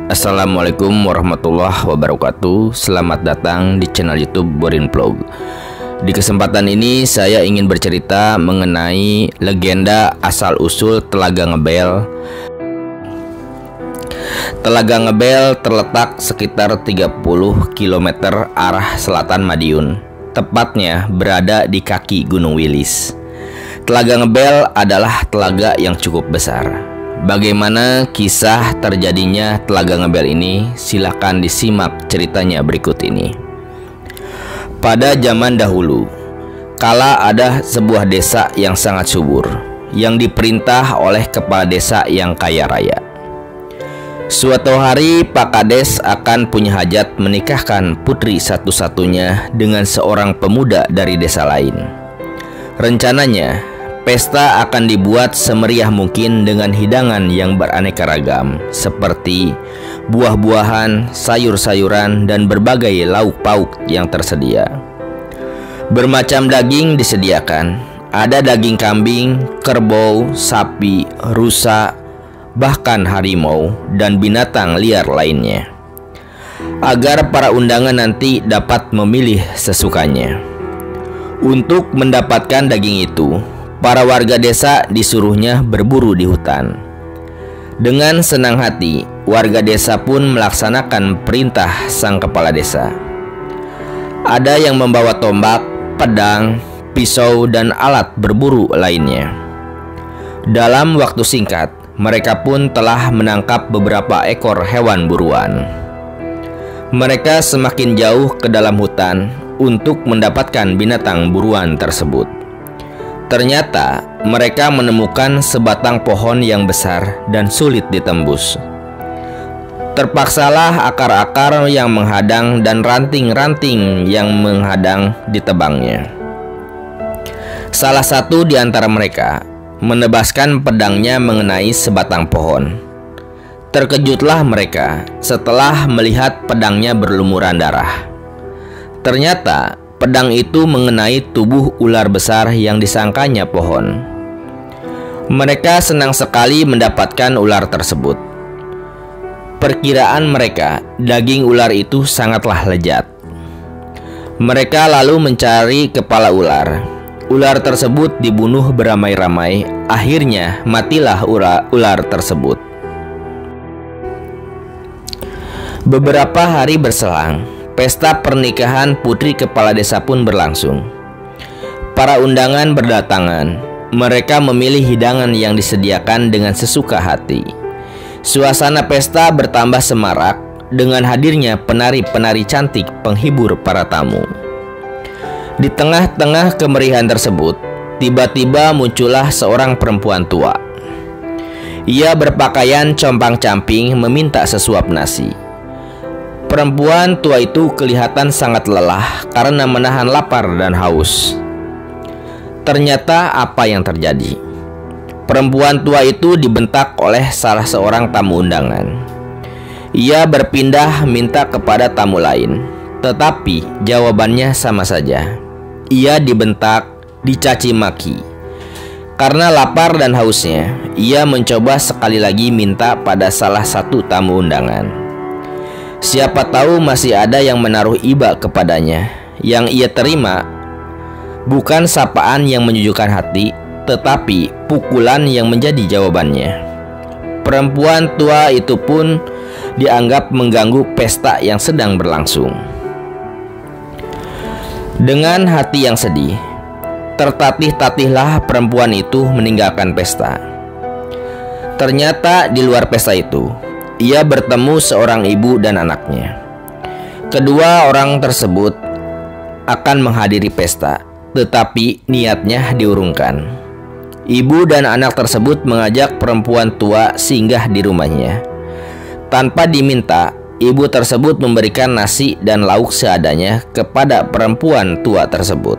Assalamualaikum warahmatullahi wabarakatuh. Selamat datang di channel YouTube Borin Vlog. Di kesempatan ini saya ingin bercerita mengenai legenda asal-usul Telaga Ngebel. Telaga Ngebel terletak sekitar 30 km arah selatan Madiun, tepatnya berada di kaki Gunung Wilis. Telaga Ngebel adalah telaga yang cukup besar. Bagaimana kisah terjadinya Telaga Ngebel ini? Silakan disimak ceritanya berikut ini. Pada zaman dahulu, kala ada sebuah desa yang sangat subur, yang diperintah oleh kepala desa yang kaya raya. Suatu hari Pak Kades akan punya hajat menikahkan putri satu-satunya dengan seorang pemuda dari desa lain. Rencananya, pesta akan dibuat semeriah mungkin dengan hidangan yang beraneka ragam, seperti buah-buahan, sayur-sayuran, dan berbagai lauk pauk yang tersedia. Bermacam daging disediakan, ada daging kambing, kerbau, sapi, rusa, bahkan harimau, dan binatang liar lainnya, agar para undangan nanti dapat memilih sesukanya. Untuk mendapatkan daging itu, para warga desa disuruhnya berburu di hutan. Dengan senang hati, warga desa pun melaksanakan perintah sang kepala desa. Ada yang membawa tombak, pedang, pisau, dan alat berburu lainnya. Dalam waktu singkat, mereka pun telah menangkap beberapa ekor hewan buruan. Mereka semakin jauh ke dalam hutan untuk mendapatkan binatang buruan tersebut. Ternyata mereka menemukan sebatang pohon yang besar dan sulit ditembus. Terpaksalah akar-akar yang menghadang dan ranting-ranting yang menghadang ditebangnya. Salah satu di antara mereka menebaskan pedangnya mengenai sebatang pohon. Terkejutlah mereka setelah melihat pedangnya berlumuran darah. Ternyata pedang itu mengenai tubuh ular besar yang disangkanya pohon. Mereka senang sekali mendapatkan ular tersebut. Perkiraan mereka, daging ular itu sangatlah lezat. Mereka lalu mencari kepala ular. Ular tersebut dibunuh beramai-ramai. Akhirnya matilah ular tersebut. Beberapa hari berselang, pesta pernikahan putri kepala desa pun berlangsung. Para undangan berdatangan. Mereka memilih hidangan yang disediakan dengan sesuka hati. Suasana pesta bertambah semarak dengan hadirnya penari-penari cantik penghibur para tamu. Di tengah-tengah kemeriahan tersebut, tiba-tiba muncullah seorang perempuan tua. Ia berpakaian compang-camping meminta sesuap nasi. Perempuan tua itu kelihatan sangat lelah karena menahan lapar dan haus. Ternyata apa yang terjadi? Perempuan tua itu dibentak oleh salah seorang tamu undangan. Ia berpindah minta kepada tamu lain, tetapi jawabannya sama saja. Ia dibentak, dicaci maki. Karena lapar dan hausnya, ia mencoba sekali lagi minta pada salah satu tamu undangan. Siapa tahu masih ada yang menaruh iba kepadanya. Yang ia terima bukan sapaan yang menyejukkan hati, tetapi pukulan yang menjadi jawabannya. Perempuan tua itu pun dianggap mengganggu pesta yang sedang berlangsung. Dengan hati yang sedih, tertatih-tatihlah perempuan itu meninggalkan pesta. Ternyata di luar pesta itu, ia bertemu seorang ibu dan anaknya. Kedua orang tersebut akan menghadiri pesta, tetapi niatnya diurungkan. Ibu dan anak tersebut mengajak perempuan tua singgah di rumahnya. Tanpa diminta, ibu tersebut memberikan nasi dan lauk seadanya kepada perempuan tua tersebut.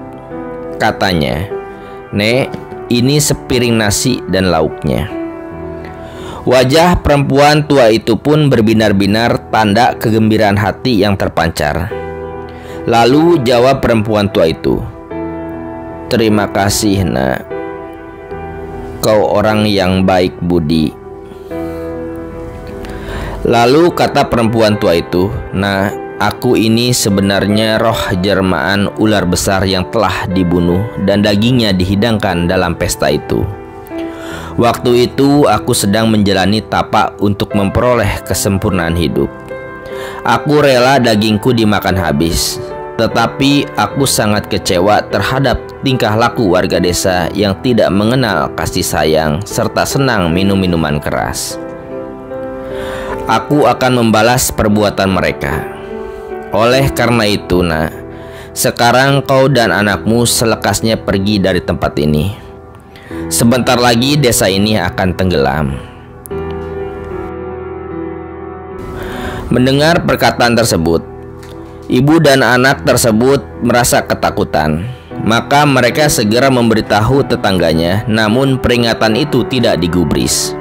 Katanya, "Nek, ini sepiring nasi dan lauknya." Wajah perempuan tua itu pun berbinar-binar tanda kegembiraan hati yang terpancar. Lalu jawab perempuan tua itu, "Terima kasih, Nak. Kau orang yang baik budi." Lalu kata perempuan tua itu, "Nah, aku ini sebenarnya roh jelmaan ular besar yang telah dibunuh dan dagingnya dihidangkan dalam pesta itu. Waktu itu aku sedang menjalani tapak untuk memperoleh kesempurnaan hidup. Aku rela dagingku dimakan habis, tetapi aku sangat kecewa terhadap tingkah laku warga desa yang tidak mengenal kasih sayang serta senang minum minuman keras. Aku akan membalas perbuatan mereka. Oleh karena itu, nak, sekarang kau dan anakmu selekasnya pergi dari tempat ini. Sebentar lagi desa ini akan tenggelam." Mendengar perkataan tersebut, ibu dan anak tersebut merasa ketakutan. Maka mereka segera memberitahu tetangganya, namun peringatan itu tidak digubris.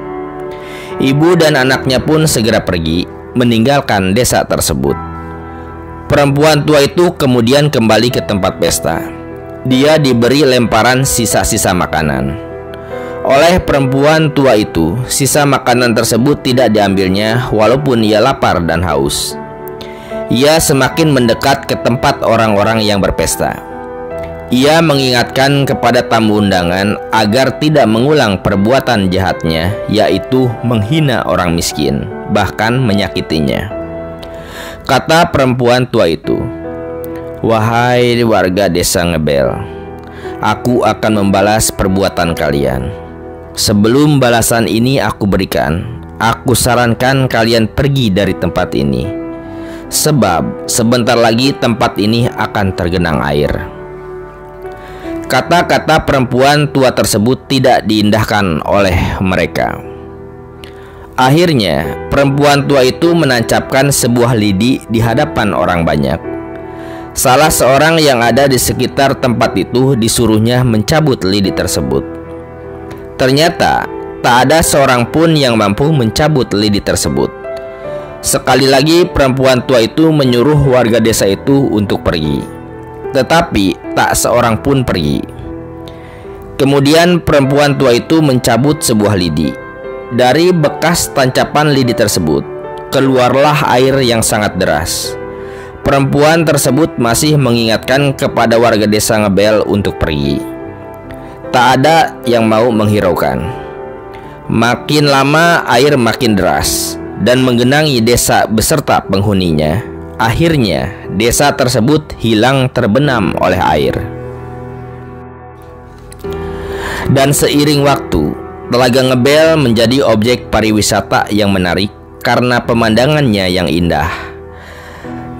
Ibu dan anaknya pun segera pergi, meninggalkan desa tersebut. Perempuan tua itu kemudian kembali ke tempat pesta. Dia diberi lemparan sisa-sisa makanan. Oleh perempuan tua itu, sisa makanan tersebut tidak diambilnya walaupun ia lapar dan haus. Ia semakin mendekat ke tempat orang-orang yang berpesta. Ia mengingatkan kepada tamu undangan agar tidak mengulang perbuatan jahatnya, yaitu menghina orang miskin, bahkan menyakitinya. Kata perempuan tua itu, "Wahai warga desa Ngebel, aku akan membalas perbuatan kalian. Sebelum balasan ini aku berikan, aku sarankan kalian pergi dari tempat ini, sebab sebentar lagi tempat ini akan tergenang air." Kata-kata perempuan tua tersebut tidak diindahkan oleh mereka. Akhirnya, perempuan tua itu menancapkan sebuah lidi di hadapan orang banyak. Salah seorang yang ada di sekitar tempat itu disuruhnya mencabut lidi tersebut. Ternyata, tak ada seorang pun yang mampu mencabut lidi tersebut. Sekali lagi, perempuan tua itu menyuruh warga desa itu untuk pergi. Tetapi tak seorang pun pergi. Kemudian perempuan tua itu mencabut sebuah lidi. Dari bekas tancapan lidi tersebut, keluarlah air yang sangat deras. Perempuan tersebut masih mengingatkan kepada warga desa Ngebel untuk pergi. Tak ada yang mau menghiraukan. Makin lama air makin deras dan menggenangi desa beserta penghuninya. Akhirnya, desa tersebut hilang terbenam oleh air. Dan seiring waktu, Telaga Ngebel menjadi objek pariwisata yang menarik karena pemandangannya yang indah.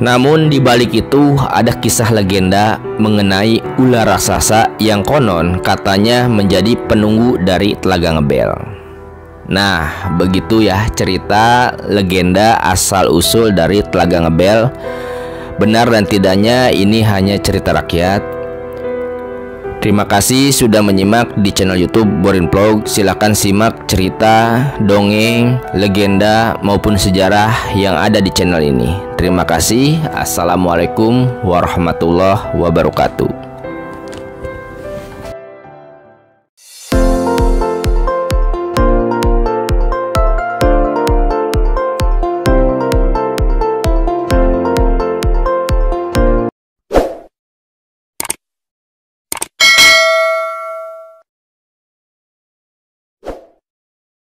Namun di balik itu ada kisah legenda mengenai ular raksasa yang konon katanya menjadi penunggu dari Telaga Ngebel. Nah, begitu ya cerita legenda asal-usul dari Telaga Ngebel. Benar dan tidaknya ini hanya cerita rakyat. Terima kasih sudah menyimak di channel YouTube Borin Vlog. Silahkan simak cerita, dongeng, legenda maupun sejarah yang ada di channel ini. Terima kasih. Assalamualaikum warahmatullahi wabarakatuh.